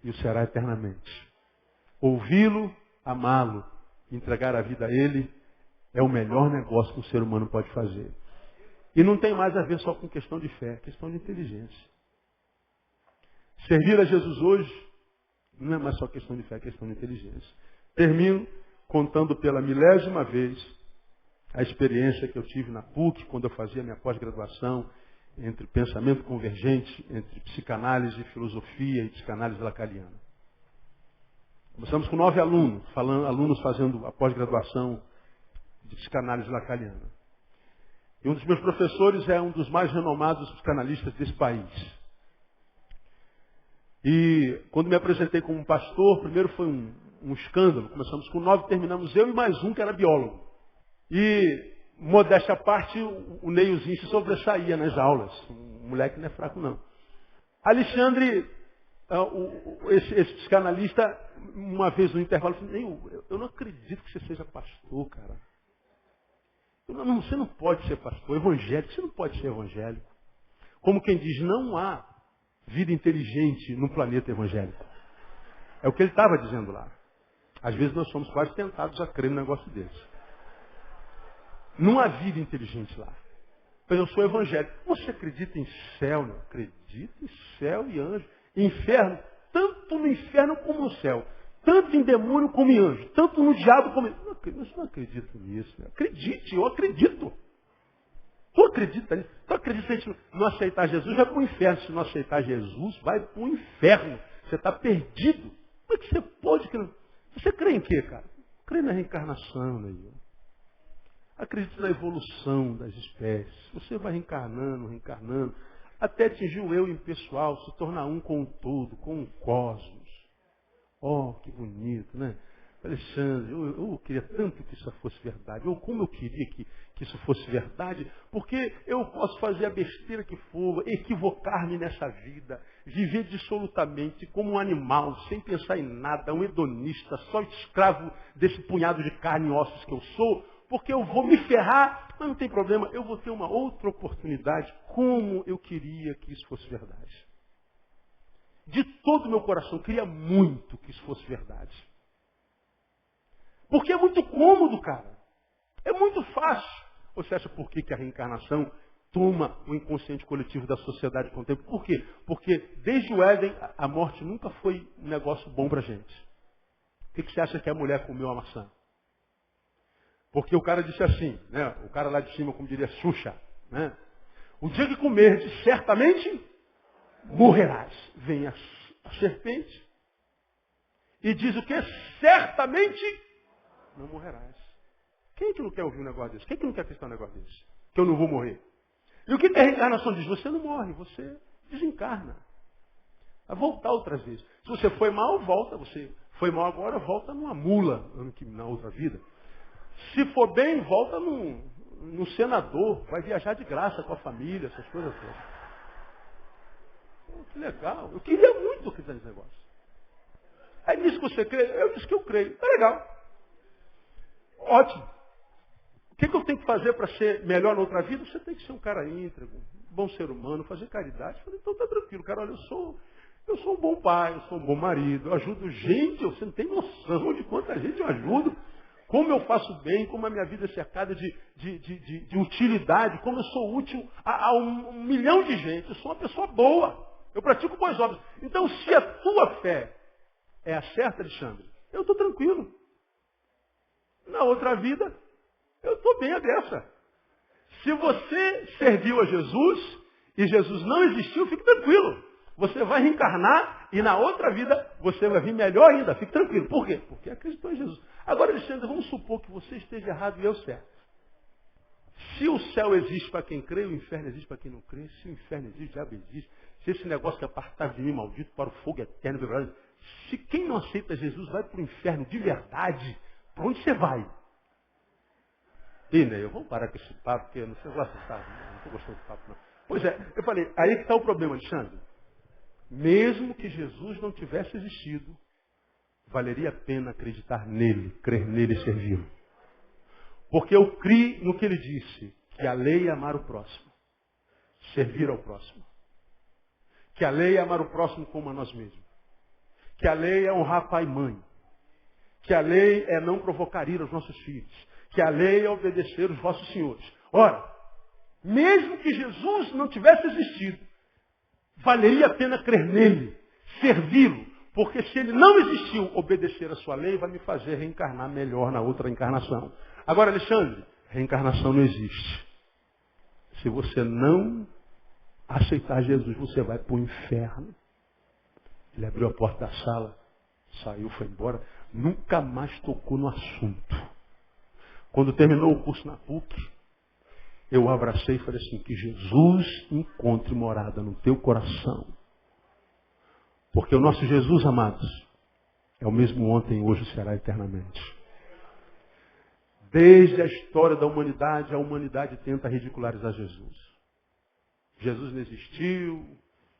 e o será eternamente. Ouvi-lo, amá-lo, entregar a vida a Ele é o melhor negócio que um ser humano pode fazer. E não tem mais a ver só com questão de fé, questão de inteligência. Servir a Jesus hoje não é mais só questão de fé, é questão de inteligência. Termino contando pela 1000ª vez a experiência que eu tive na PUC, quando eu fazia minha pós-graduação, entre pensamento convergente, entre psicanálise, filosofia e psicanálise lacaniana. Começamos com 9 alunos fazendo a pós-graduação de psicanálise lacaniana. E um dos meus professores é um dos mais renomados psicanalistas desse país. E quando me apresentei como pastor, primeiro foi um escândalo. Começamos com 9, terminamos eu e mais um que era biólogo. E, modéstia à parte, o Neilzinho se sobressaía nas aulas. O moleque não é fraco, não. Alexandre Esse psicanalista, uma vez no intervalo, falou, eu não acredito que você seja pastor, cara. Você não pode ser pastor evangélico, você não pode ser evangélico. Como quem diz, não há vida inteligente no planeta evangélico. É o que ele estava dizendo lá. Às vezes nós somos quase tentados a crer num negócio desse. Não há vida inteligente lá. Mas eu sou evangélico. Você acredita em céu, não? Acredita em céu e anjo. Inferno, tanto no inferno como no céu. Tanto em demônio como em anjo. Tanto no diabo como em... Você não acredita nisso. Né? Acredite, eu acredito. Tu acredita nisso? Tu acredita que a gente não aceitar Jesus, vai para o inferno. Se não aceitar Jesus, vai para o inferno. Você está perdido. Como é que você pode crer? Você crê em quê, cara? Crê na reencarnação, né? Acredita na evolução das espécies. Você vai reencarnando, até atingir o eu impessoal, se tornar um com o todo, com o cosmos. Oh, que bonito, né? Alexandre, eu queria tanto que isso fosse verdade. Ou como eu queria que isso fosse verdade, porque eu posso fazer a besteira que for, equivocar-me nessa vida, viver dissolutamente como um animal, sem pensar em nada, um hedonista, só escravo desse punhado de carne e ossos que eu sou, porque eu vou me ferrar, mas não tem problema, eu vou ter uma outra oportunidade, como eu queria que isso fosse verdade. De todo o meu coração, eu queria muito que isso fosse verdade. Porque é muito cômodo, cara. É muito fácil. Você acha por que a reencarnação toma o inconsciente coletivo da sociedade com o tempo? Por quê? Porque desde o Éden, a morte nunca foi um negócio bom pra gente. O que você acha que a mulher comeu a maçã? Porque o cara disse assim, né? O cara lá de cima, como diria Xuxa, né? O dia que comerdes, certamente morrerás. Vem a serpente e diz o quê? Certamente não morrerás. Quem é que não quer ouvir um negócio desse? Quem é que não quer acreditar um negócio desse? Que eu não vou morrer. E o que a reencarnação diz? Você não morre, você desencarna. Vai voltar outras vezes. Se você foi mal, volta. Você foi mal agora, volta numa mula na outra vida. Se for bem, volta num senador. Vai viajar de graça com a família, essas coisas todas. Pô, que legal. Eu queria muito acreditar nesse negócio. Aí nisso que você crê, eu disse que eu creio. Tá legal. Ótimo. O que eu tenho que fazer para ser melhor na outra vida? Você tem que ser um cara íntegro, um bom ser humano, fazer caridade. Eu falei, então tá tranquilo, cara, olha, eu sou um bom pai, eu sou um bom marido, eu ajudo gente, você não tem noção de quanta gente eu ajudo, como eu faço bem, como a minha vida é cercada de utilidade, como eu sou útil a um milhão de gente, eu sou uma pessoa boa, eu pratico boas obras. Então, se a tua fé é a certa, Alexandre, eu estou tranquilo. Na outra vida, eu estou bem à beça. Se você serviu a Jesus e Jesus não existiu, fique tranquilo. Você vai reencarnar e na outra vida você vai vir melhor ainda. Fique tranquilo. Por quê? Porque acreditou em Jesus. Agora, Alexandre, vamos supor que você esteja errado e eu certo. Se o céu existe para quem crê, o inferno existe para quem não crê. Se o inferno existe, o diabo existe. Se esse negócio é apartar de mim, maldito, para o fogo eterno. Se quem não aceita Jesus vai para o inferno de verdade, para onde você vai? Ih, Ney, vamos parar com esse papo, porque eu não sei gosta desse papo, não estou gostando desse papo, não. Pois é, eu falei, aí que está o problema, Alexandre. Mesmo que Jesus não tivesse existido, valeria a pena acreditar nele, crer nele e servi-lo. Porque eu criei no que ele disse, que a lei é amar o próximo, servir ao próximo. Que a lei é amar o próximo como a nós mesmos. Que a lei é honrar pai e mãe. Que a lei é não provocar ira aos nossos filhos. Que a lei é obedecer os vossos senhores. Ora, mesmo que Jesus não tivesse existido, valeria a pena crer nele, servi-lo, porque se ele não existiu, obedecer a sua lei vai me fazer reencarnar melhor na outra encarnação. Agora, Alexandre, reencarnação não existe. Se você não aceitar Jesus, você vai para o inferno. Ele abriu a porta da sala, saiu, foi embora, nunca mais tocou no assunto. Quando terminou o curso na PUC, eu o abracei e falei assim, que Jesus encontre morada no teu coração. Porque o nosso Jesus, amados, é o mesmo ontem, hoje e será eternamente. Desde a história da humanidade, a humanidade tenta ridicularizar Jesus. Jesus não existiu,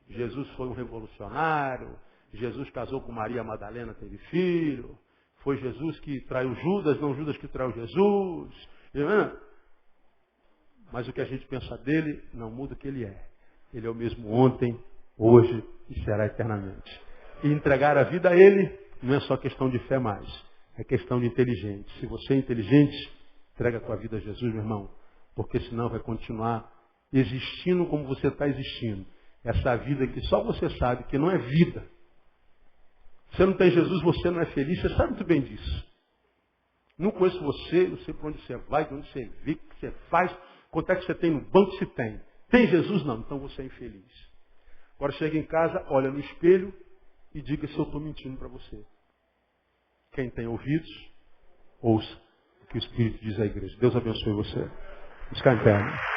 Jesus foi um revolucionário, Jesus casou com Maria Madalena, teve filho. Foi Jesus que traiu Judas, não Judas que traiu Jesus. Mas o que a gente pensa dele não muda o que ele é. Ele é o mesmo ontem, hoje e será eternamente. E entregar a vida a ele não é só questão de fé mais. É questão de inteligência. Se você é inteligente, entrega a tua vida a Jesus, meu irmão. Porque senão vai continuar existindo como você está existindo. Essa vida que só você sabe que não é vida. Você não tem Jesus, você não é feliz. Você sabe muito bem disso. Não conheço você, não sei para onde você vai, de onde você vive, o que você faz, quanto é que você tem no banco, se tem. Tem Jesus? Não, então você é infeliz. Agora chega em casa, olha no espelho e diga se eu estou mentindo para você. Quem tem ouvidos, ouça o que o Espírito diz à igreja. Deus abençoe você. Vamos ficar em pé.